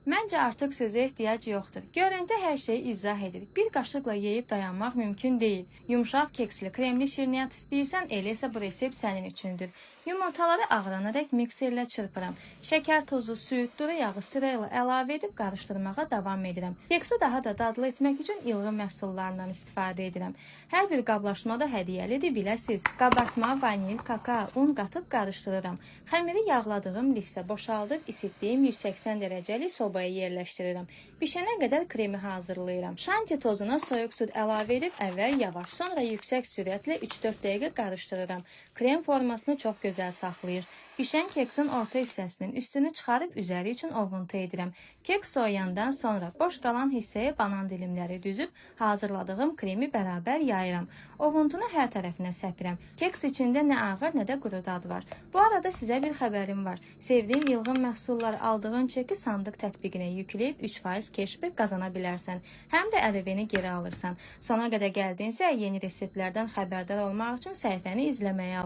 Məncə artıq sözə ehtiyac yoxdur. Görüntü hər şeyi izah edir. Bir qaşıqla yeyib dayanmaq mümkün deyil. Yumşaq keksli, kremli şirniyyat istəyirsən, elə isə bu resept sənin üçündür. Yumurtaları ağlanaraq mikserlə çırpıram. Şəkər, tozu, süd, duru yağı sırayla əlavə edib qarışdırmağa davam edirəm. Keksi daha da dadlı etmək üçün ilğim məhsullarından istifadə edirəm. Hər bir qablaşmada hədiyyəlidir, biləsiz. Qabartma, vanil, kakao, un qatıb qarışdırıram. Xəmiri yağladığım listə boşaldıb isitdiyim 180 dərəcəli sobaya yerləşdirirəm. Bişənə qədər kremi hazırlayıram. Şanti tozuna soyuq süd əlavə edib əvvəl yavaş, sonra yüksək sürətlə 3-4 dəqiqə qarışdırıram. Krem formasını çox gözəl saxlayır. Bişən keksin orta hissəsinin üstünü çıxarıb üzəri üçün ovuntu edirəm. Kek soğuyandan sonra boş qalan hissəyə banan dilimləri düzüb hazırladığım kremi bərabər yayıram. Ovuntunu hər tərəfinə səpirəm. Keks içində nə ağır, nə də quru dad var. Bu arada sizə bir xəbərim var. Sevdiyim ilğim məhsullar aldığın çeki sandıq tətbiqinə yükləyib 3% keşbek qazana bilərsən. Həm də ədəvini geri alırsan. Sona qədər gəldinsə, yeni reseptlərdən xəbərdar olmaq üçün səhifəni izləməyə al.